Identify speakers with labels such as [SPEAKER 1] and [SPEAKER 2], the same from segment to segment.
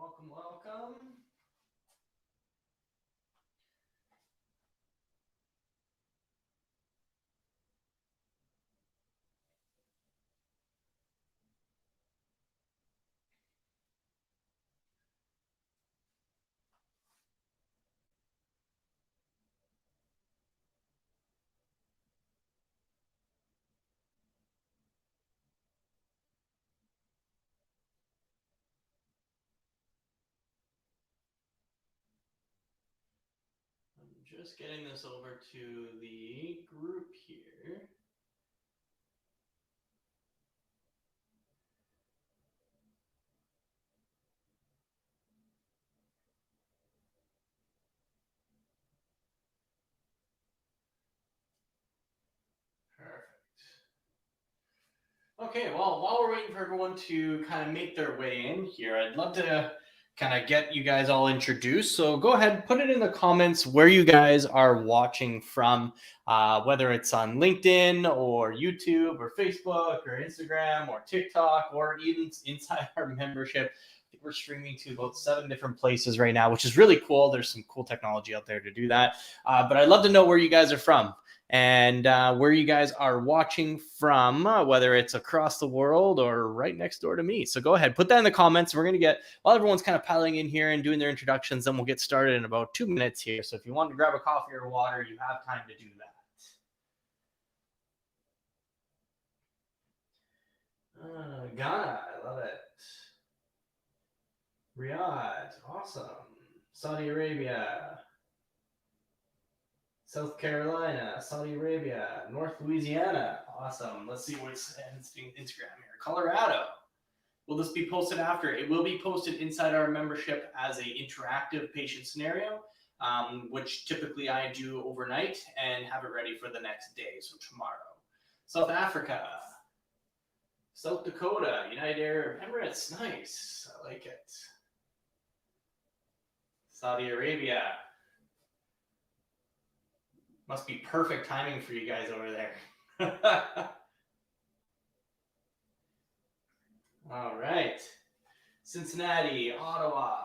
[SPEAKER 1] Welcome, welcome. I'm just getting this over to the group here. Okay, well, while we're waiting for everyone to kind of make their way in here, I'd love to kind of get you guys all introduced. So go ahead, put it in the comments where you guys are watching from, whether it's on LinkedIn or YouTube or Facebook or Instagram or TikTok or even inside our membership. I think we're streaming to about 7 different places right now, which is really cool. There's some cool technology out there to do that. But I'd love to know where you guys are from and where you guys are watching from, whether it's across the world or right next door to me. So go ahead, put that in the comments. We're going to get, while everyone's kind of piling in here and doing their introductions, then we'll get started in about 2 minutes here. So if you want to grab a coffee or water, you have time to do that. Ghana, I love it. Riyadh, awesome. Saudi Arabia. South Carolina, Saudi Arabia, North Louisiana. Awesome. Let's see what's Instagram here. Colorado. Will this be posted after? It will be posted inside our membership as an interactive patient scenario, which typically I do overnight and have it ready for the next day, so tomorrow. South Africa, South Dakota, United Arab Emirates. Nice. I like it. Saudi Arabia. Must be perfect timing for you guys over there. All right. Cincinnati, Ottawa,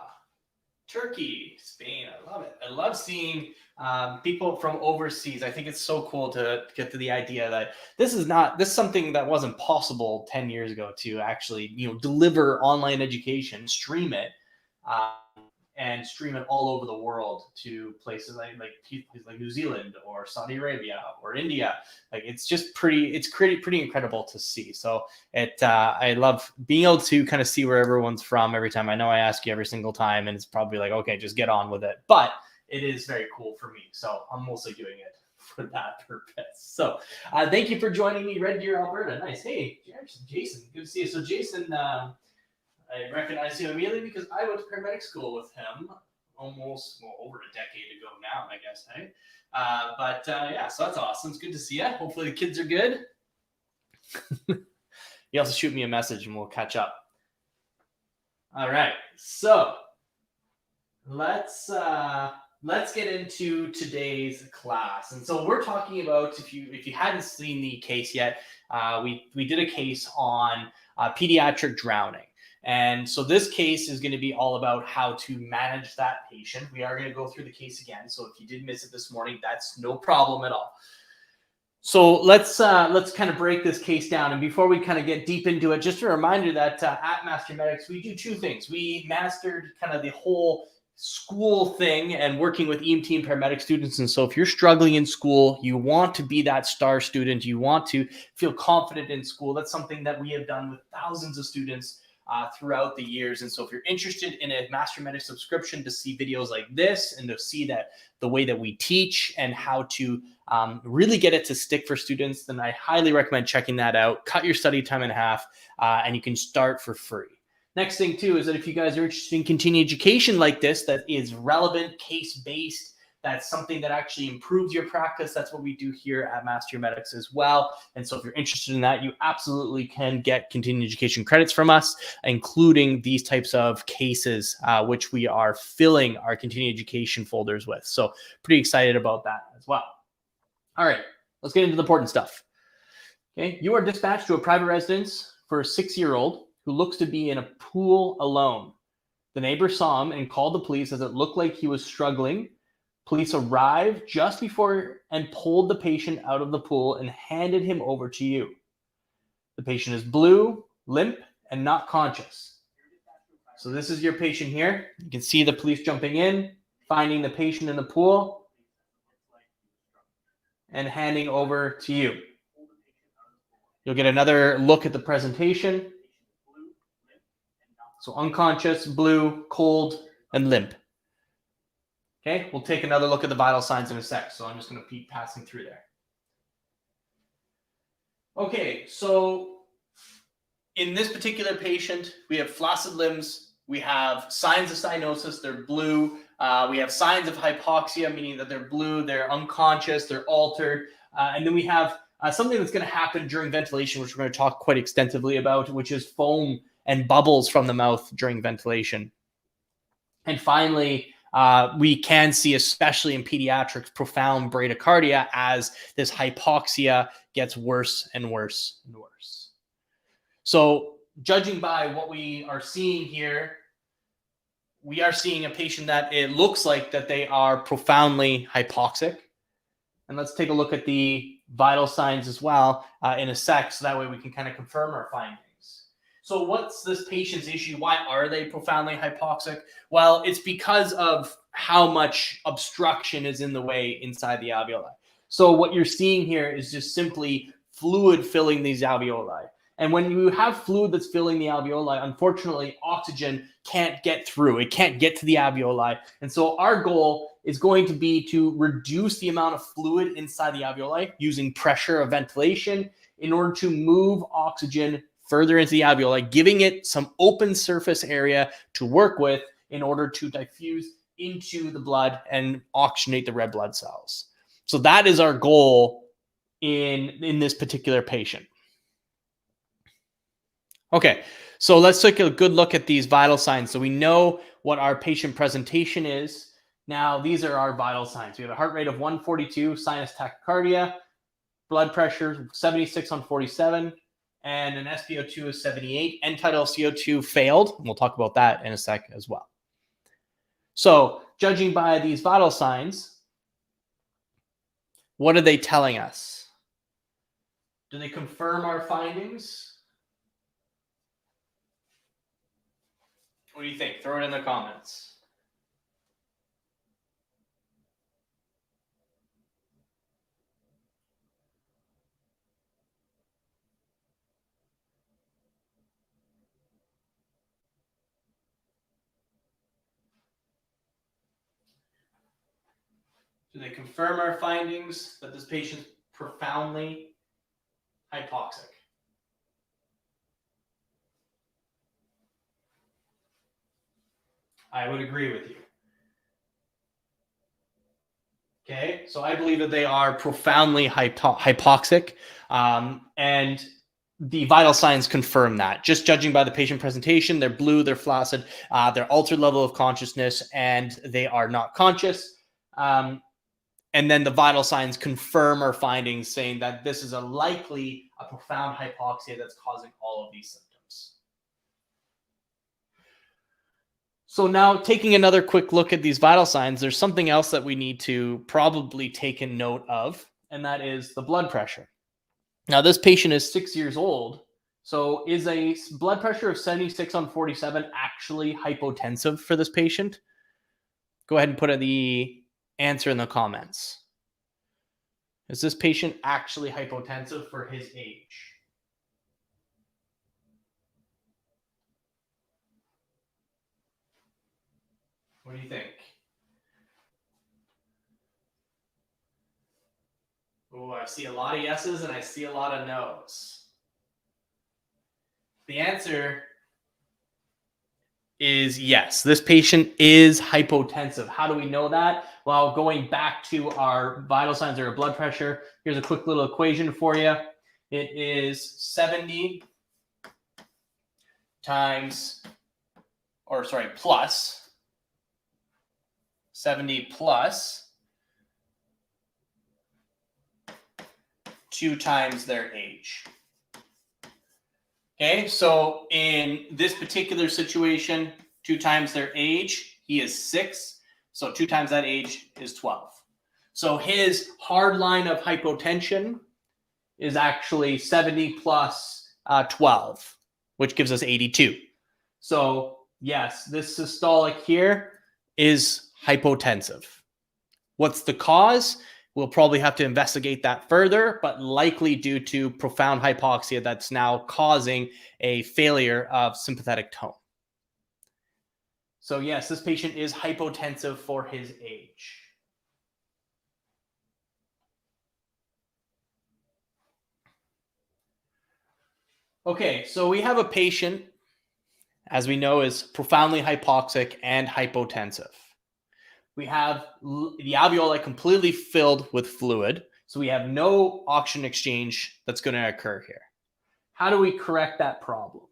[SPEAKER 1] Turkey, Spain. I love it. I love seeing people from overseas. I think it's so cool to get to the idea that this is something that wasn't possible 10 years ago to actually, deliver online education, stream it. And stream it all over the world to places like New Zealand or Saudi Arabia or India. Like it's pretty incredible to see. So I love being able to kind of see where everyone's from every time. I know I ask you every single time, and it's probably like, okay, just get on with it. But it is very cool for me. So I'm mostly doing it for that purpose. So thank you for joining me, Red Deer, Alberta. Nice. Hey, Jason, good to see you. So Jason, I recognize him immediately because I went to paramedic school with him almost over a decade ago now, I guess. Hey, yeah, so that's awesome. It's good to see you. Hopefully the kids are good. You also shoot me a message and we'll catch up. All right, so let's get into today's class. And so we're talking about, if you hadn't seen the case yet, we did a case on pediatric drowning. And so this case is going to be all about how to manage that patient. We are going to go through the case again. So if you did miss it this morning, that's no problem at all. So let's kind of break this case down. And before we kind of get deep into it, just a reminder that at Master Medics, we do 2 things. We mastered kind of the whole school thing and working with EMT and paramedic students. And so if you're struggling in school, you want to be that star student, you want to feel confident in school. That's something that we have done with thousands of students throughout the years. And so if you're interested in a Master Medic subscription to see videos like this and to see that the way that we teach and how to really get it to stick for students, then I highly recommend checking that out. Cut your study time in half and you can start for free. Next thing too is that if you guys are interested in continuing education like this, that is relevant, case-based, that's something that actually improves your practice. That's what we do here at Master Medics as well. And so if you're interested in that, you absolutely can get continuing education credits from us, including these types of cases, which we are filling our continuing education folders with. So pretty excited about that as well. All right, let's get into the important stuff. Okay, you are dispatched to a private residence for a 6-year-old who looks to be in a pool alone. The neighbor saw him and called the police as it looked like he was struggling. Police arrived just before and pulled the patient out of the pool and handed him over to you. The patient is blue, limp, and not conscious. So this is your patient here. You can see the police jumping in, finding the patient in the pool, and handing over to you. You'll get another look at the presentation. So unconscious, blue, cold, and limp. Okay, we'll take another look at the vital signs in a sec. So I'm just going to keep passing through there. Okay, so in this particular patient, we have flaccid limbs. We have signs of cyanosis. They're blue. We have signs of hypoxia, meaning that they're blue, they're unconscious, they're altered. And then we have something that's going to happen during ventilation, which we're going to talk quite extensively about, which is foam and bubbles from the mouth during ventilation. And finally, we can see, especially in pediatrics, profound bradycardia as this hypoxia gets worse and worse and worse. So judging by what we are seeing here, we are seeing a patient that it looks like that they are profoundly hypoxic. And let's take a look at the vital signs as well in a sec, so that way we can kind of confirm our findings. So what's this patient's issue? Why are they profoundly hypoxic? Well, it's because of how much obstruction is in the way inside the alveoli. So what you're seeing here is just simply fluid filling these alveoli. And when you have fluid that's filling the alveoli, unfortunately, oxygen can't get through. It can't get to the alveoli. And so our goal is going to be to reduce the amount of fluid inside the alveoli using pressure of ventilation in order to move oxygen further into the alveoli, giving it some open surface area to work with in order to diffuse into the blood and oxygenate the red blood cells. So that is our goal in this particular patient. Okay, so let's take a good look at these vital signs. So we know what our patient presentation is. Now, these are our vital signs. We have a heart rate of 142, sinus tachycardia, blood pressure 76 on 47, and an SpO2 of 78. End-tidal CO2 failed, and we'll talk about that in a sec as well. So, judging by these vital signs, what are they telling us? Do they confirm our findings? What do you think? Throw it in the comments. Do they confirm our findings that this patient's profoundly hypoxic? I would agree with you. Okay, so I believe that they are profoundly hypoxic, and the vital signs confirm that. Just judging by the patient presentation, they're blue, they're flaccid, they're altered level of consciousness, and they are not conscious. And then the vital signs confirm our findings, saying that this is a profound hypoxia that's causing all of these symptoms. So now, taking another quick look at these vital signs, there's something else that we need to probably take a note of, and that is the blood pressure. Now, this patient is 6 years old. So is a blood pressure of 76 on 47 actually hypotensive for this patient? Go ahead and put the answer in the comments. Is this patient actually hypotensive for his age? What do you think? Oh, I see a lot of yeses and I see a lot of no's. The answer is yes. This patient is hypotensive. How do we know that? Well, going back to our vital signs or our blood pressure, here's a quick little equation for you. It is 70 plus 70 plus 2 times their age. Okay, so in this particular situation, 2 times their age, he is 6. So 2 times that age is 12. So his hard line of hypotension is actually 70 plus 12, which gives us 82. So yes, this systolic here is hypotensive. What's the cause? We'll probably have to investigate that further, but likely due to profound hypoxia that's now causing a failure of sympathetic tone. So yes, this patient is hypotensive for his age. Okay, so we have a patient, as we know, is profoundly hypoxic and hypotensive. We have the alveoli completely filled with fluid, so we have no oxygen exchange that's going to occur here. How do we correct that problem?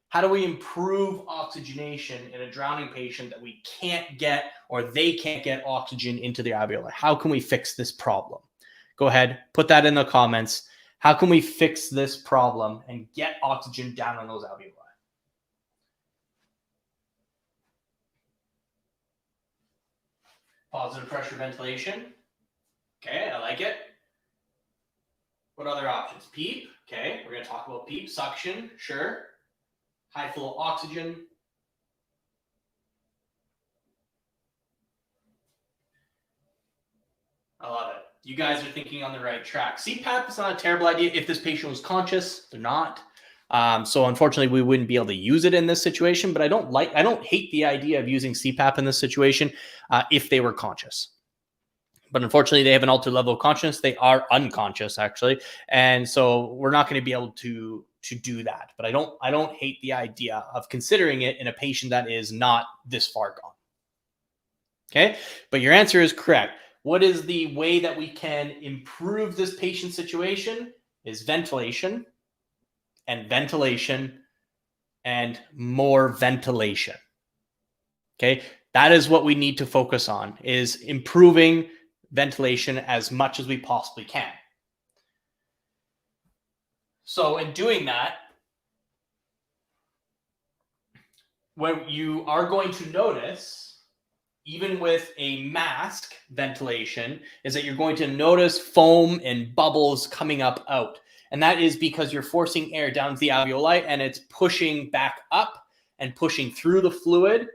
[SPEAKER 1] How do we improve oxygenation in a drowning patient that we can't get, or they can't get oxygen into the alveoli? How can we fix this problem? Go ahead, put that in the comments. How can we fix this problem and get oxygen down on those alveoli? Positive pressure ventilation. Okay, I like it. What other options? PEEP. Okay, we're going to talk about PEEP. Suction, sure. High flow oxygen. I love it. You guys are thinking on the right track. CPAP is not a terrible idea if this patient was conscious. They're not. So unfortunately, we wouldn't be able to use it in this situation, but I don't hate the idea of using CPAP in this situation if they were conscious. But unfortunately, they have an altered level of consciousness. They are unconscious, actually. And so we're not going to be able to do that. But I don't hate the idea of considering it in a patient that is not this far gone. Okay, but your answer is correct. What is the way that we can improve this patient situation? Is ventilation and ventilation and more ventilation. Okay, that is what we need to focus on, is improving ventilation as much as we possibly can. So in doing that, what you are going to notice, even with a mask ventilation, is that you're going to notice foam and bubbles coming up out. And that is because you're forcing air down to the alveoli and it's pushing back up and pushing through the fluid.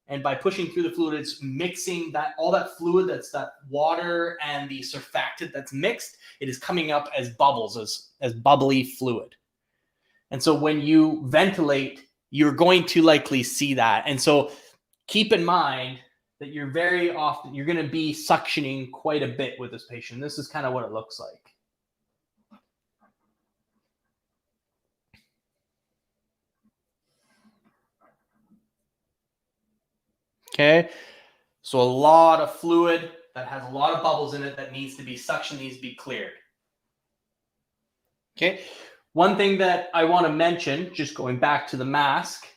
[SPEAKER 1] And by pushing through the fluid, it's mixing all that fluid, that's that water and the surfactant that's mixed, it is coming up as bubbles, as bubbly fluid. And so when you ventilate, you're going to likely see that. And so keep in mind that you're going to be suctioning quite a bit with this patient. This is kind of what it looks like. Okay, so a lot of fluid that has a lot of bubbles in it that needs to be suctioned, needs to be cleared. Okay, one thing that I want to mention, just going back to the mask,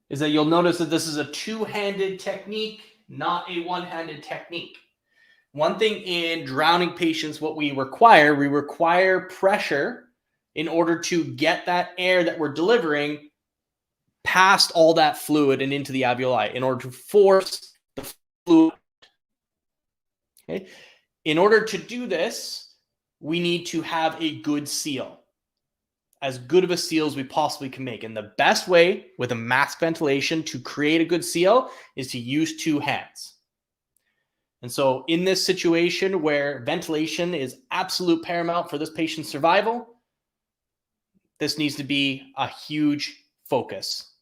[SPEAKER 1] is that you'll notice that this is a two-handed technique, not a one-handed technique. One thing in drowning patients, what we require pressure in order to get that air that we're delivering past all that fluid and into the alveoli in order to force the fluid. Okay? In order to do this, we need to have a good seal, as good of a seal as we possibly can make. And the best way with a mask ventilation to create a good seal is to use two hands. And so in this situation where ventilation is absolute paramount for this patient's survival, this needs to be a huge focus,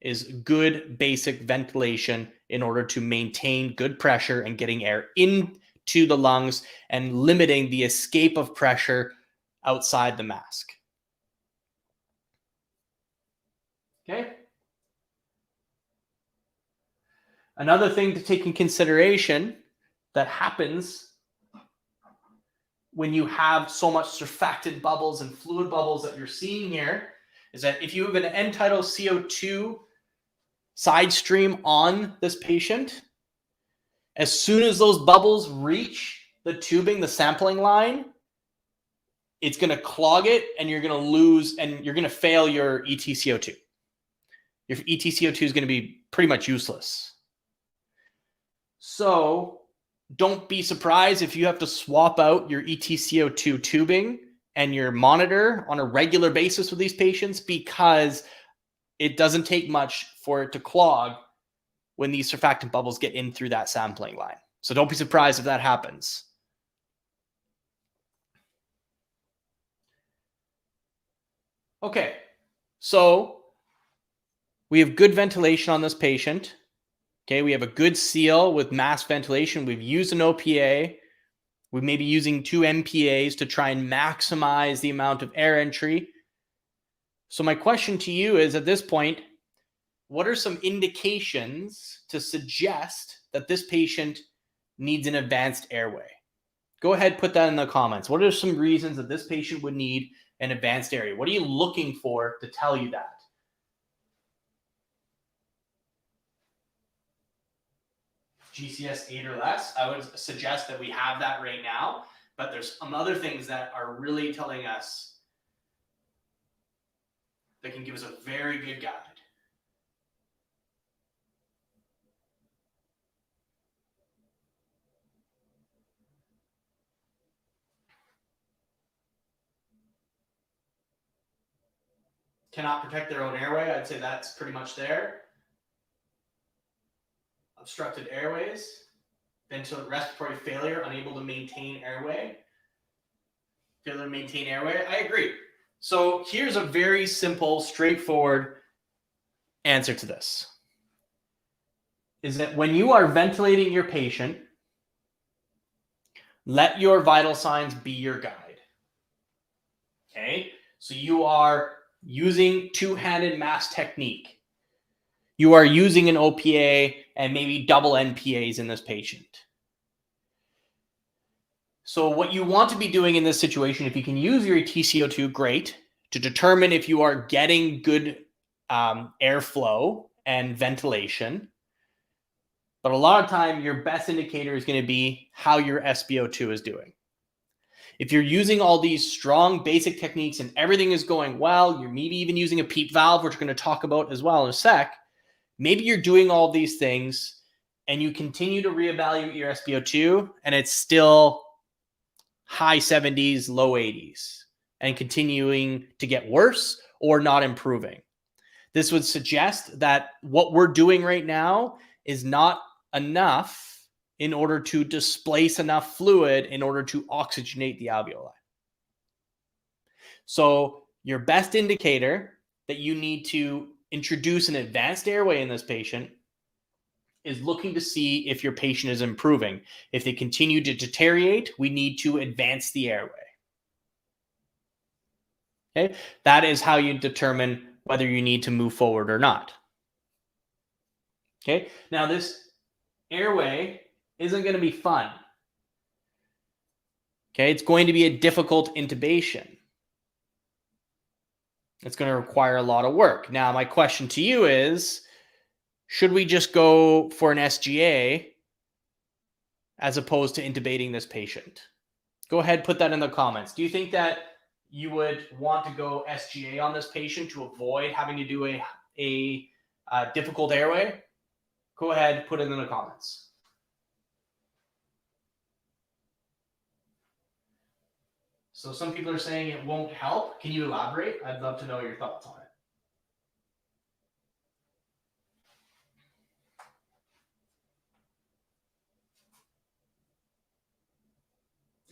[SPEAKER 1] is good basic ventilation in order to maintain good pressure and getting air into the lungs and limiting the escape of pressure outside the mask. Okay. Another thing to take in consideration that happens when you have so much surfactant bubbles and fluid bubbles that you're seeing here is that if you have an end-tidal CO2 side stream on this patient, as soon as those bubbles reach the tubing, the sampling line, it's going to clog it, and you're going to lose, and you're going to fail your EtCO2. Your EtCO2 is going to be pretty much useless. So don't be surprised if you have to swap out your EtCO2 tubing and your monitor on a regular basis with these patients, because it doesn't take much for it to clog when these surfactant bubbles get in through that sampling line. So don't be surprised if that happens. Okay, so we have good ventilation on this patient. Okay, we have a good seal with mass ventilation. We've used an OPA. We may be using 2 MPAs to try and maximize the amount of air entry. So my question to you is, at this point, what are some indications to suggest that this patient needs an advanced airway? Go ahead, put that in the comments. What are some reasons that this patient would need an advanced airway? What are you looking for to tell you that? GCS 8 or less, I would suggest that we have that right now, but there's some other things that are really telling us that can give us a very good guide. Cannot protect their own airway. I'd say that's pretty much there. Obstructed airways, respiratory failure, unable to maintain airway. Failure to maintain airway. I agree. So here's a very simple, straightforward answer to this. Is that when you are ventilating your patient, let your vital signs be your guide. Okay? So you are using two-handed mask technique. You are using an OPA and maybe double NPAs in this patient. So what you want to be doing in this situation, if you can use your EtCO2, great, to determine if you are getting good airflow and ventilation. But a lot of time, your best indicator is going to be how your SpO2 is doing. If you're using all these strong basic techniques and everything is going well, you're maybe even using a PEEP valve, which we're going to talk about as well in a sec. Maybe you're doing all these things and you continue to reevaluate your SpO2 and it's still high 70s, low 80s, and continuing to get worse or not improving. This would suggest that what we're doing right now is not enough in order to displace enough fluid in order to oxygenate the alveoli. So your best indicator that you need to introduce an advanced airway in this patient is looking to see if your patient is improving. If they continue to deteriorate, we need to advance the airway. Okay, that is how you determine whether you need to move forward or not. Okay, now this airway isn't going to be fun. Okay, it's going to be a difficult intubation. It's going to require a lot of work. Now, my question to you is, should we just go for an SGA as opposed to intubating this patient? Go ahead, put that in the comments. Do you think that you would want to go SGA on this patient to avoid having to do a difficult airway? Go ahead, put it in the comments. So some people are saying it won't help. Can you elaborate? I'd love to know your thoughts on it.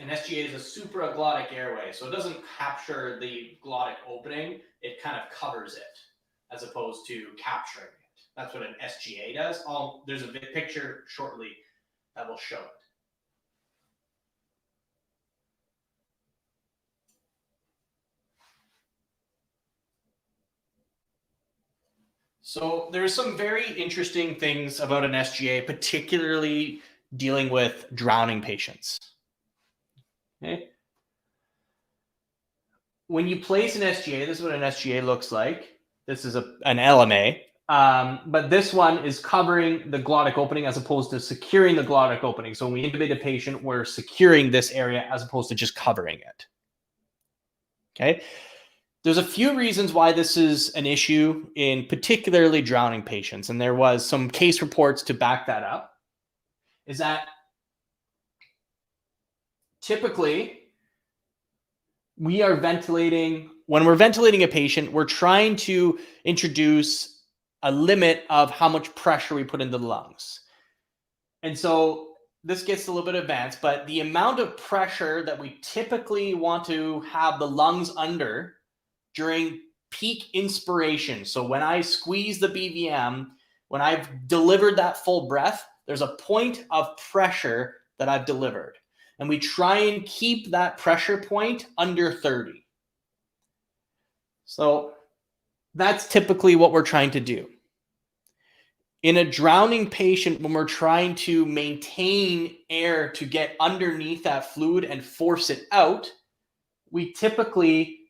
[SPEAKER 1] An SGA is a supraglottic airway, so it doesn't capture the glottic opening. It kind of covers it as opposed to capturing it. That's what an SGA does. There's a picture shortly that will show it. So there's some very interesting things about an SGA, particularly dealing with drowning patients. Okay. When you place an SGA, this is what an SGA looks like. This is an LMA, but this one is covering the glottic opening as opposed to securing the glottic opening. So when we intubate a patient, we're securing this area as opposed to just covering it. Okay. There's a few reasons why this is an issue in particularly drowning patients, and there was some case reports to back that up. Is that typically we are ventilating, when we're ventilating a patient, we're trying to introduce a limit of how much pressure we put into the lungs. And so this gets a little bit advanced, but the amount of pressure that we typically want to have the lungs under during peak inspiration. So when I squeeze the BVM, when I've delivered that full breath, there's a point of pressure that I've delivered. And we try and keep that pressure point under 30. So that's typically what we're trying to do. In a drowning patient, when we're trying to maintain air to get underneath that fluid and force it out, we typically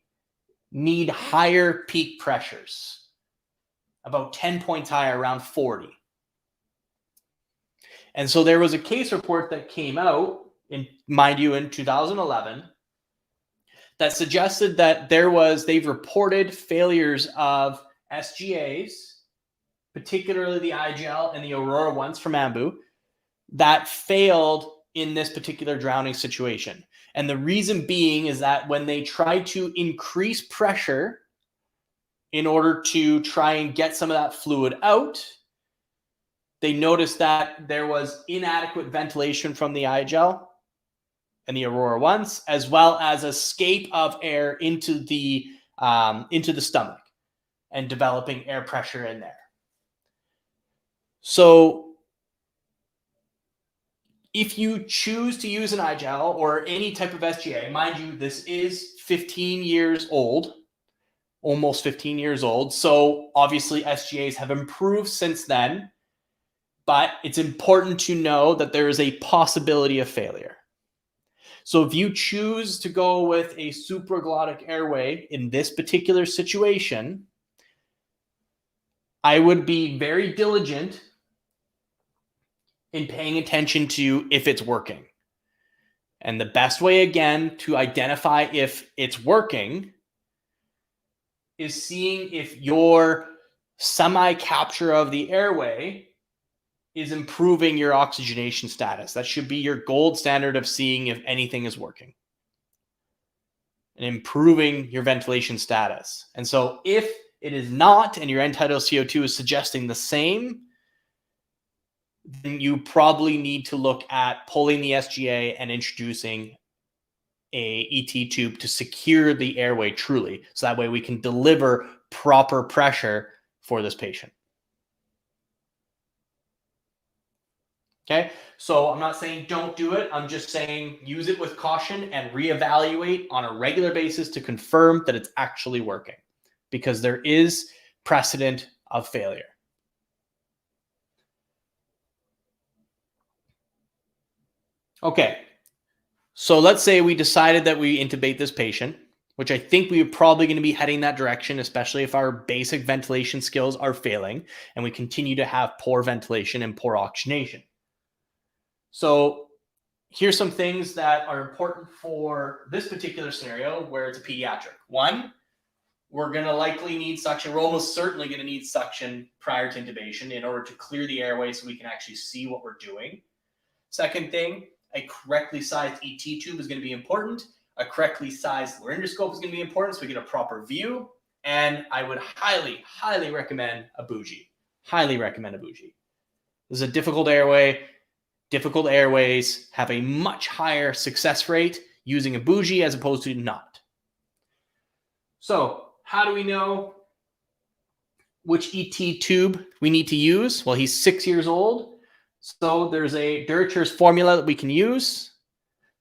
[SPEAKER 1] need higher peak pressures, about 10 points higher, around 40. And so there was a case report that came out, mind you, in 2011, that suggested that they've reported failures of SGAs, particularly the iGel and the Aurora ones from Ambu, that failed in this particular drowning situation. And the reason being is that when they tried to increase pressure in order to try and get some of that fluid out, they noticed that there was inadequate ventilation from the iGel and the Aurora ones, as well as escape of air into the stomach and developing air pressure in there. So if you choose to use an iGel or any type of SGA, mind you, this is 15 years old, almost 15 years old. So obviously SGAs have improved since then, but it's important to know that there is a possibility of failure. So if you choose to go with a supraglottic airway in this particular situation, I would be very diligent in paying attention to if it's working. And the best way, again, to identify if it's working is seeing if your semi-capture of the airway is improving your oxygenation status. That should be your gold standard of seeing if anything is working and improving your ventilation status. And so if it is not, and your end-tidal CO2 is suggesting the same, then you probably need to look at pulling the SGA and introducing a ET tube to secure the airway truly. So that way we can deliver proper pressure for this patient. Okay, so I'm not saying don't do it. I'm just saying use it with caution and reevaluate on a regular basis to confirm that it's actually working, because there is precedent of failure. Okay, so let's say we decided that we intubate this patient, which I think we are probably going to be heading that direction, especially if our basic ventilation skills are failing and we continue to have poor ventilation and poor oxygenation. So here's some things that are important for this particular scenario where it's a pediatric. One, we're going to likely need suction. We're almost certainly going to need suction prior to intubation in order to clear the airway so we can actually see what we're doing. Second thing, a correctly sized ET tube is going to be important. A correctly sized laryngoscope is going to be important so we get a proper view. And I would highly, highly recommend a bougie. Highly recommend a bougie. This is a difficult airway. Difficult airways have a much higher success rate using a bougie as opposed to not. So how do we know which ET tube we need to use? Well, he's 6 years old. So there's a Dirichlet's formula that we can use.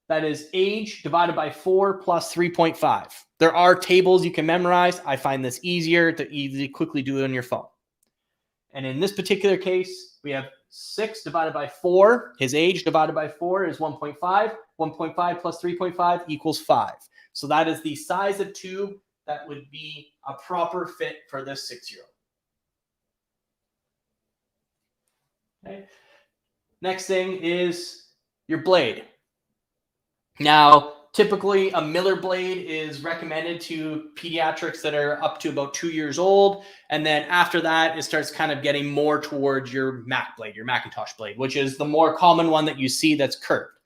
[SPEAKER 1] That is age divided by 4 plus 3.5. There are tables you can memorize. I find this easier to quickly do it on your phone. And in this particular case, we have 6 divided by 4. His age divided by 4 is 1.5. 1.5 plus 3.5 equals 5. So that is the size of tube that would be a proper fit for this 6-year-old. Okay. Next thing is your blade. Now, Typically, a Miller blade is recommended to pediatrics that are up to about 2 years old. And then after that, it starts kind of getting more towards your Mac blade, your Macintosh blade, which is the more common one that you see that's curved.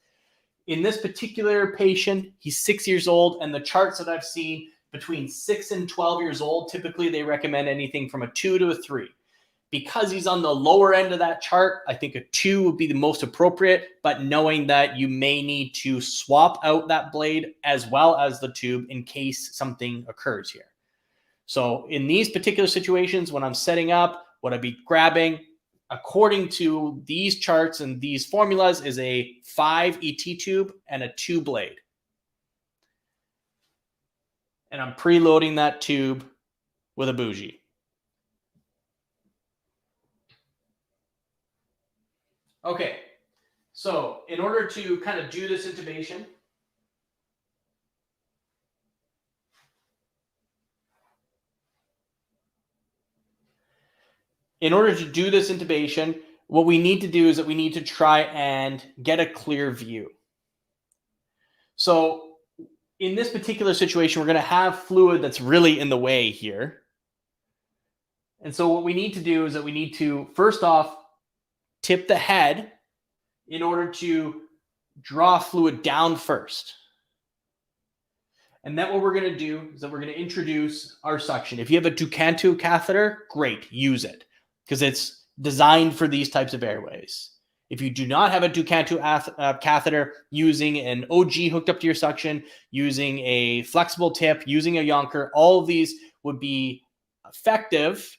[SPEAKER 1] In this particular patient, he's 6 years old, and the charts that I've seen between 6 and 12 years old, typically they recommend anything from a 2 to a 3. Because he's on the lower end of that chart, I think a 2 would be the most appropriate, but knowing that you may need to swap out that blade as well as the tube in case something occurs here. So in these particular situations, when I'm setting up, what I'd be grabbing, according to these charts and these formulas, is a 5 ET tube and a 2 blade. And I'm preloading that tube with a bougie. Okay, so in order to kind of do this intubation, what we need to do is that we need to try and get a clear view. So in this particular situation, we're going to have fluid that's really in the way here. And so what we need to do is that we need to, first off, tip the head in order to draw fluid down first. And then what we're going to do is that we're going to introduce our suction. If you have a Ducantu catheter, great, use it, because it's designed for these types of airways. If you do not have a Ducantu catheter, using an OG hooked up to your suction, using a flexible tip, using a Yonker, all of these would be effective.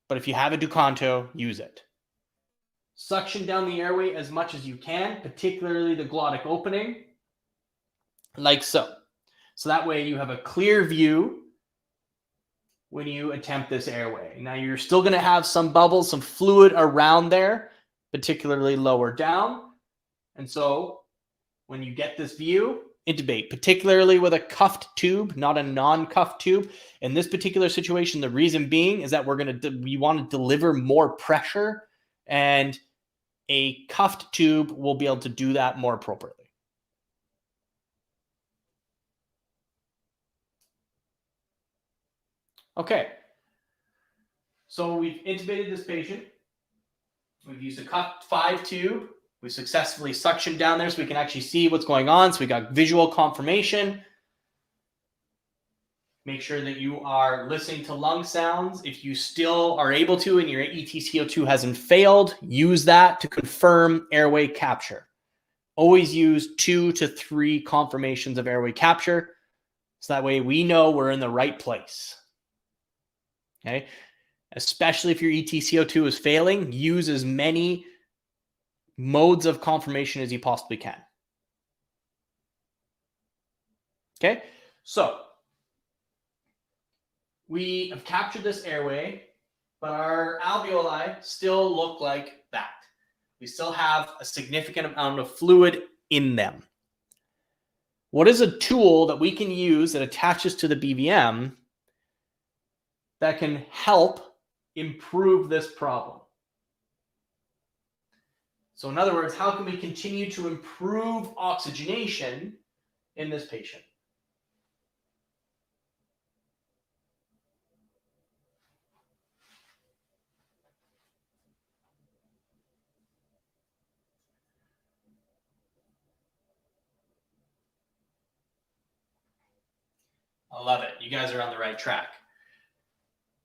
[SPEAKER 1] But if you have a Ducantu, use it. Suction down the airway as much as you can, particularly the glottic opening, like so. So that way you have a clear view when you attempt this airway. Now you're still going to have some bubbles, some fluid around there, particularly lower down. And so when you get this view, intubate, particularly with a cuffed tube, not a non-cuffed tube. In this particular situation, the reason being is that we want to deliver more pressure, and a cuffed tube will be able to do that more appropriately. Okay, so we've intubated this patient. We've used a cuffed 5 tube. We successfully suctioned down there so we can actually see what's going on. So we got visual confirmation. Make sure that you are listening to lung sounds. If you still are able to and your EtCO2 hasn't failed, use that to confirm airway capture. Always use 2 to 3 confirmations of airway capture, so that way we know we're in the right place. Okay, especially if your EtCO2 is failing, use as many modes of confirmation as you possibly can. Okay, so we have captured this airway, but our alveoli still look like that. We still have a significant amount of fluid in them. What is a tool that we can use that attaches to the BVM that can help improve this problem? So in other words, how can we continue to improve oxygenation in this patient? I love it. You guys are on the right track.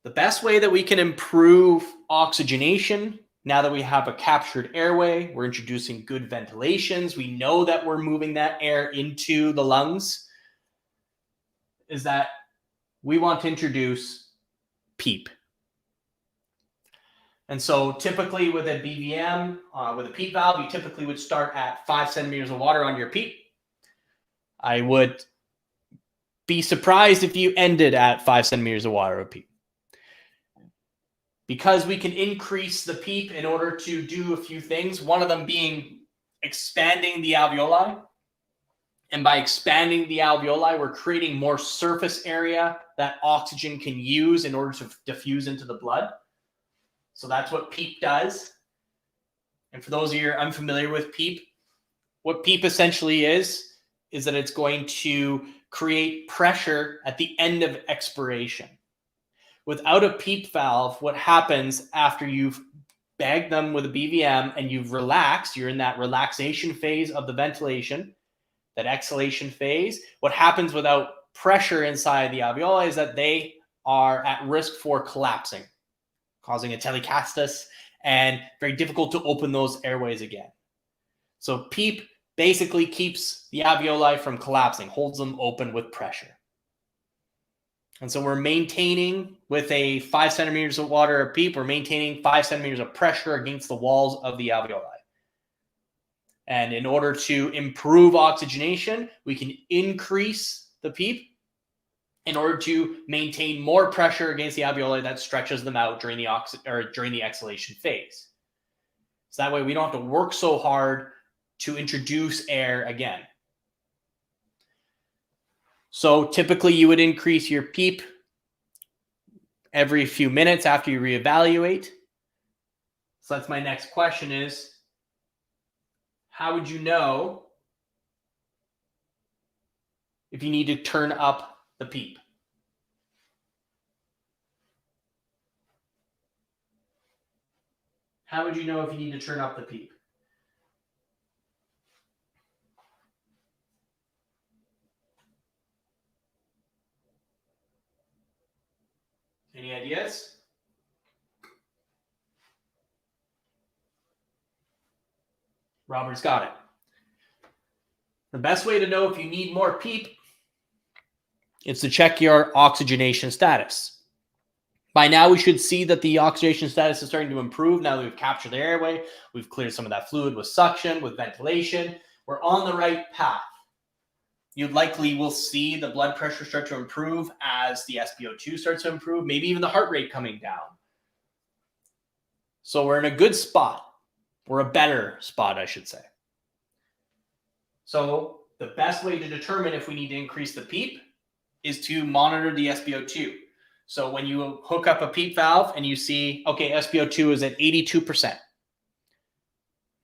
[SPEAKER 1] The best way that we can improve oxygenation, now that we have a captured airway, we're introducing good ventilations, we know that we're moving that air into the lungs, is that we want to introduce PEEP. And so typically with a BVM, with a PEEP valve, you typically would start at 5 centimeters of water on your PEEP. I would be surprised if you ended at 5 centimeters of water of PEEP. Because we can increase the PEEP in order to do a few things, one of them being expanding the alveoli. And by expanding the alveoli, we're creating more surface area that oxygen can use in order to diffuse into the blood. So that's what PEEP does. And for those of you who are unfamiliar with PEEP, what PEEP essentially is is that it's going to create pressure at the end of expiration. Without a PEEP valve, what happens after you've bagged them with a BVM and you've relaxed, you're in that relaxation phase of the ventilation, that exhalation phase. What happens without pressure inside the alveoli is that they are at risk for collapsing, causing a telecastus, and very difficult to open those airways again. So PEEP basically keeps the alveoli from collapsing, holds them open with pressure. And so we're maintaining, with a 5 centimeters of water of PEEP, we're maintaining 5 centimeters of pressure against the walls of the alveoli. And in order to improve oxygenation, we can increase the PEEP in order to maintain more pressure against the alveoli that stretches them out during the exhalation phase. So that way we don't have to work so hard to introduce air again. So typically you would increase your PEEP every few minutes after you reevaluate. So that's my next question is, how would you know if you need to turn up the PEEP? How would you know if you need to turn up the PEEP? Any ideas? Robert's got it. The best way to know if you need more PEEP is to check your oxygenation status. By now, we should see that the oxygenation status is starting to improve now that we've captured the airway. We've cleared some of that fluid with suction, with ventilation. We're on the right path. You likely will see the blood pressure start to improve as the SpO2 starts to improve, maybe even the heart rate coming down. So we're in a good spot. We're a better spot, I should say. So the best way to determine if we need to increase the PEEP is to monitor the SpO2. So when you hook up a PEEP valve and you see, okay, SpO2 is at 82%.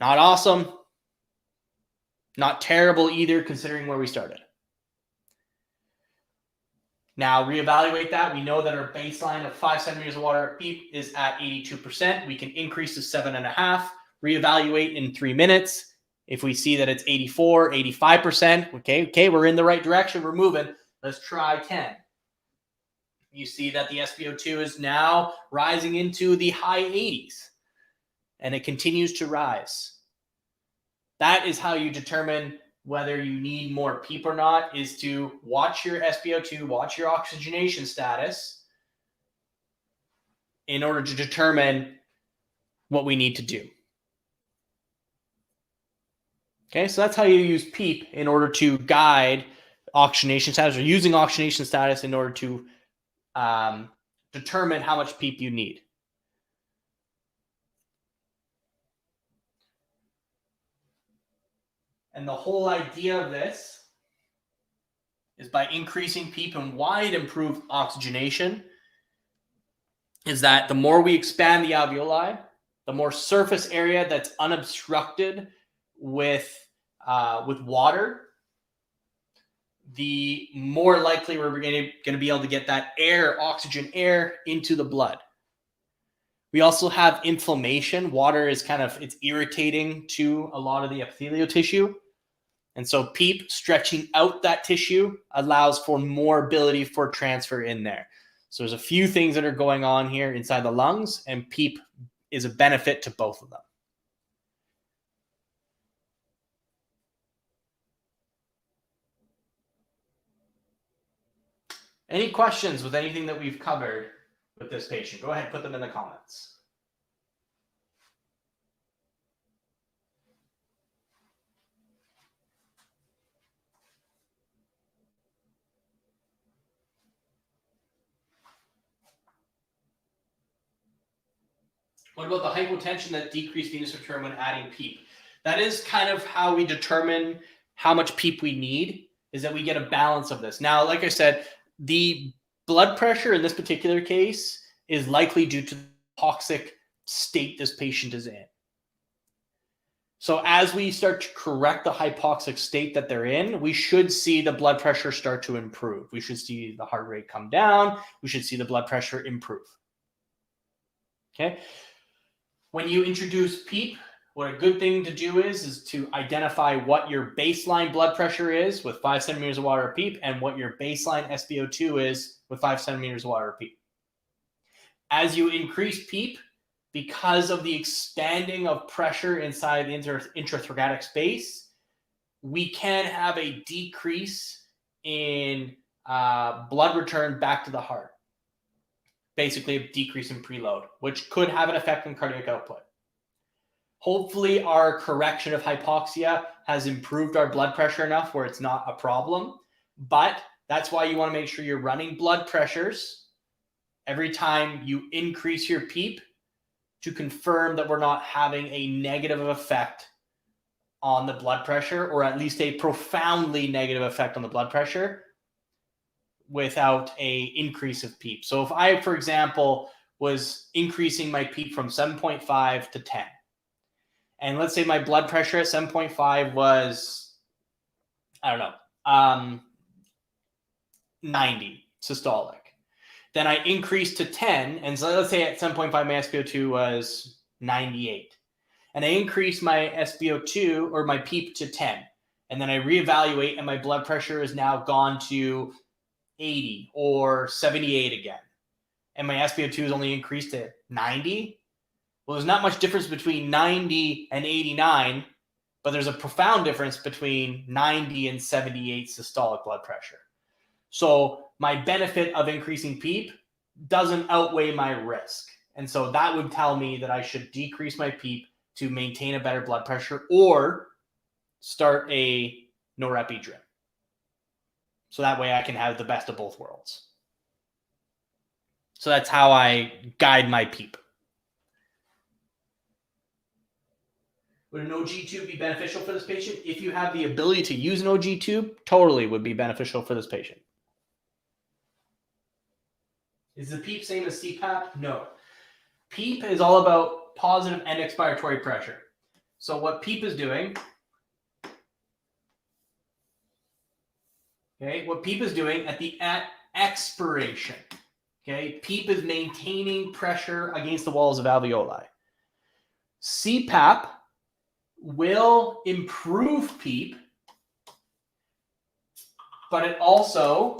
[SPEAKER 1] Not awesome. Not terrible either, considering where we started. Now, reevaluate that. We know that our baseline of 5 centimeters of water at PEEP is at 82%. We can increase to 7.5, reevaluate in 3 minutes. If we see that it's 84, 85%, okay, we're in the right direction. We're moving. Let's try 10. You see that the SpO2 is now rising into the high 80s, and it continues to rise. That is how you determine whether you need more PEEP or not, is to watch your SpO2, watch your oxygenation status in order to determine what we need to do. Okay, so that's how you use PEEP in order to guide oxygenation status, or using oxygenation status in order to determine how much PEEP you need. And the whole idea of this is, by increasing PEEP and why it improves oxygenation, is that the more we expand the alveoli, the more surface area that's unobstructed with water, the more likely we're going to be able to get that oxygen air into the blood. We also have inflammation. Water is it's irritating to a lot of the epithelial tissue. And so PEEP, stretching out that tissue, allows for more ability for transfer in there. So there's a few things that are going on here inside the lungs, and PEEP is a benefit to both of them. Any questions with anything that we've covered with this patient? Go ahead and put them in the comments. What about the hypotension that decreased venous return when adding PEEP? That is kind of how we determine how much PEEP we need, is that we get a balance of this. Now, like I said, the blood pressure in this particular case is likely due to the toxic state this patient is in. So as we start to correct the hypoxic state that they're in, we should see the blood pressure start to improve. We should see the heart rate come down. We should see the blood pressure improve. Okay. When you introduce PEEP, what a good thing to do is to identify what your baseline blood pressure is with 5 centimeters of water of PEEP and what your baseline SpO2 is with 5 centimeters of water of PEEP. As you increase PEEP, because of the expanding of pressure inside the intrathoracic space, we can have a decrease in blood return back to the heart. Basically, a decrease in preload, which could have an effect on cardiac output. Hopefully, our correction of hypoxia has improved our blood pressure enough where it's not a problem. But that's why you want to make sure you're running blood pressures every time you increase your PEEP to confirm that we're not having a negative effect on the blood pressure, or at least a profoundly negative effect on the blood pressure without a increase of PEEP. So if I, for example, was increasing my PEEP from 7.5 to 10, and let's say my blood pressure at 7.5 was, I don't know, 90 systolic. Then I increased to 10. And so let's say at 7.5, my SpO2 was 98. And I increased my SpO2 or my PEEP to 10. And then I reevaluate and my blood pressure is now gone to 80 or 78 again. And my SpO2 is only increased to 90. Well, there's not much difference between 90 and 89, but there's a profound difference between 90 and 78 systolic blood pressure. So my benefit of increasing PEEP doesn't outweigh my risk. And so that would tell me that I should decrease my PEEP to maintain a better blood pressure or start a norepinephrine. So that way I can have the best of both worlds. So that's how I guide my PEEP. Would an OG tube be beneficial for this patient? If you have the ability to use an OG tube, totally would be beneficial for this patient. Is the PEEP same as CPAP? No. PEEP is all about positive end expiratory pressure. So what PEEP is doing, what PEEP is doing at expiration, PEEP is maintaining pressure against the walls of alveoli. CPAP will improve PEEP, but it also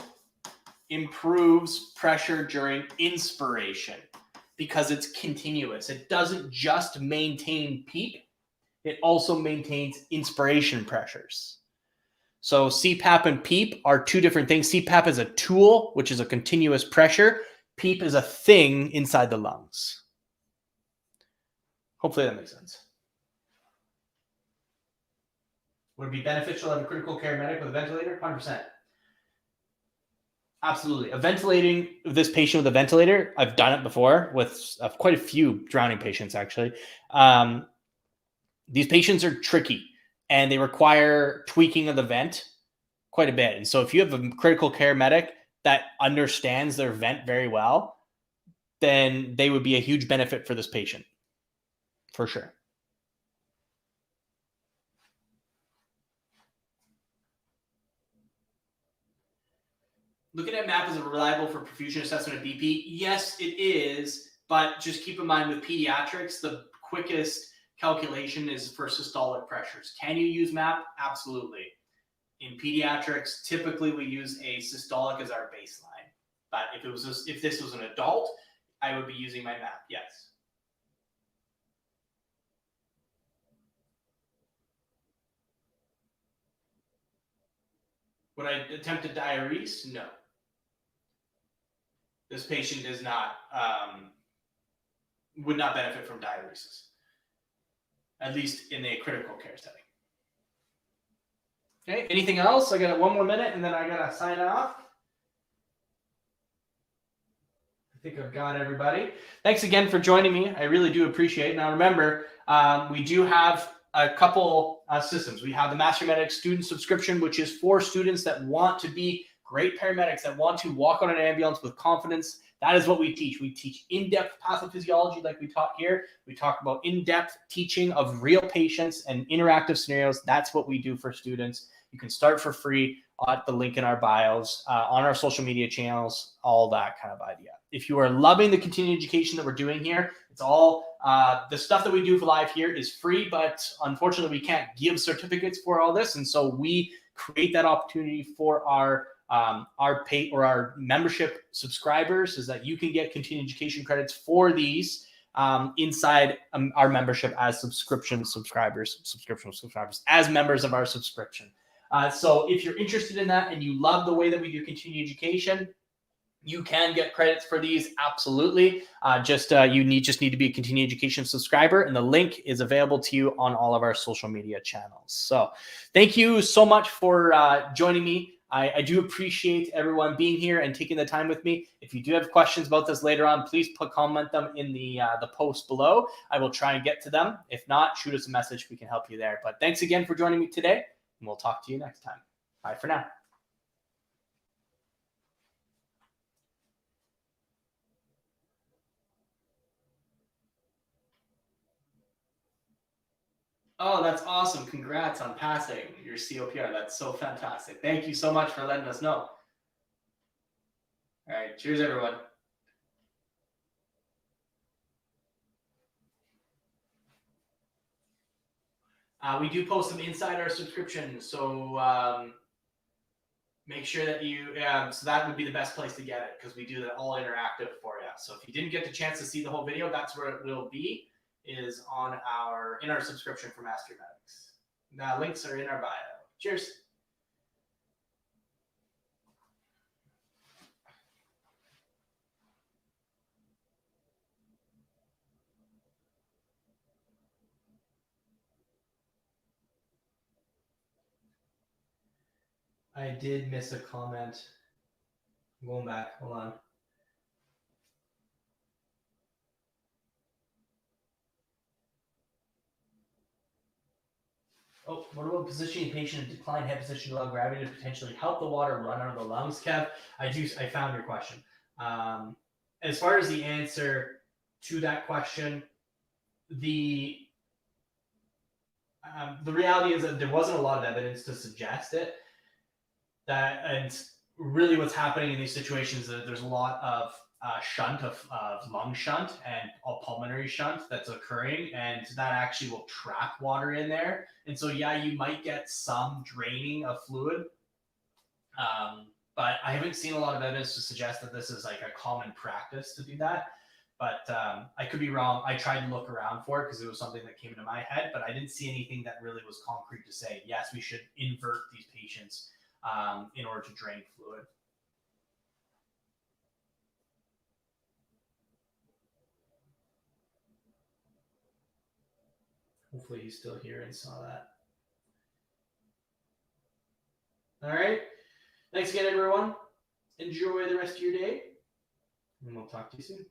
[SPEAKER 1] improves pressure during inspiration because it's continuous. It doesn't just maintain PEEP, it also maintains inspiration pressures. So CPAP and PEEP are two different things. CPAP is a tool, which is a continuous pressure. PEEP is a thing inside the lungs. Hopefully that makes sense. Would it be beneficial to have a critical care medic with a ventilator? 100%. Absolutely. Ventilating this patient with a ventilator, I've done it before with quite a few drowning patients, actually. These patients are tricky and they require tweaking of the vent quite a bit. And so if you have a critical care medic that understands their vent very well, then they would be a huge benefit for this patient, for sure. Looking at MAP, is it reliable for perfusion assessment of BP? Yes, it is, but just keep in mind with pediatrics, the quickest calculation is for systolic pressures. Can you use MAP? Absolutely. In pediatrics, typically we use a systolic as our baseline. But if this was an adult, I would be using my MAP, yes. Would I attempt to diurese? No. This patient is not, would not benefit from diuresis, at least in a critical care setting. Okay, anything else? I got 1 more minute and then I gotta sign off. I think I've got everybody. Thanks again for joining me. I really do appreciate it. Now remember, we do have a couple systems. We have the Master Medic student subscription, which is for students that want to be great paramedics that want to walk on an ambulance with confidence. That is what we teach. We teach in-depth pathophysiology like we taught here. We talk about in-depth teaching of real patients and interactive scenarios. That's what we do for students. You can start for free at the link in our bios, on our social media channels, all that kind of idea. If you are loving the continuing education that we're doing here, it's all the stuff that we do for live here is free, but unfortunately we can't give certificates for all this. And so we create that opportunity for our pay or our membership subscribers, is that you can get continuing education credits for these inside our membership as subscription subscribers, as members of our subscription. So if you're interested in that and you love the way that we do continuing education, you can get credits for these. Absolutely. You just need to be a continuing education subscriber, and the link is available to you on all of our social media channels. So thank you so much for joining me. I do appreciate everyone being here and taking the time with me. If you do have questions about this later on, please comment them in the post below. I will try and get to them. If not, shoot us a message. We can help you there. But thanks again for joining me today, and we'll talk to you next time. Bye for now. Oh, that's awesome. Congrats on passing your COPR. That's so fantastic. Thank you so much for letting us know. All right. Cheers, everyone. We do post them inside our subscription. So make sure that you, so that would be the best place to get it, because we do that all interactive for you. So if you didn't get the chance to see the whole video, that's where it will be, is in our subscription for Mastery Medics. The links are in our bio. Cheers. I did miss a comment. I'm going back. Hold on. Oh, what about positioning patient in declined head position to allow gravity to potentially help the water run out of the lungs, Kev? I found your question. As far as the answer to that question, the reality is that there wasn't a lot of evidence to suggest it. And really what's happening in these situations is that there's a lot of shunt of lung shunt and pulmonary shunt that's occurring, and that actually will trap water in there. And so, yeah, you might get some draining of fluid, but I haven't seen a lot of evidence to suggest that this is like a common practice to do that. But I could be wrong. I tried to look around for it because it was something that came into my head, but I didn't see anything that really was concrete to say, yes, we should invert these patients in order to drain fluid. Hopefully he's still here and saw that. All right. Thanks again, everyone. Enjoy the rest of your day, and we'll talk to you soon.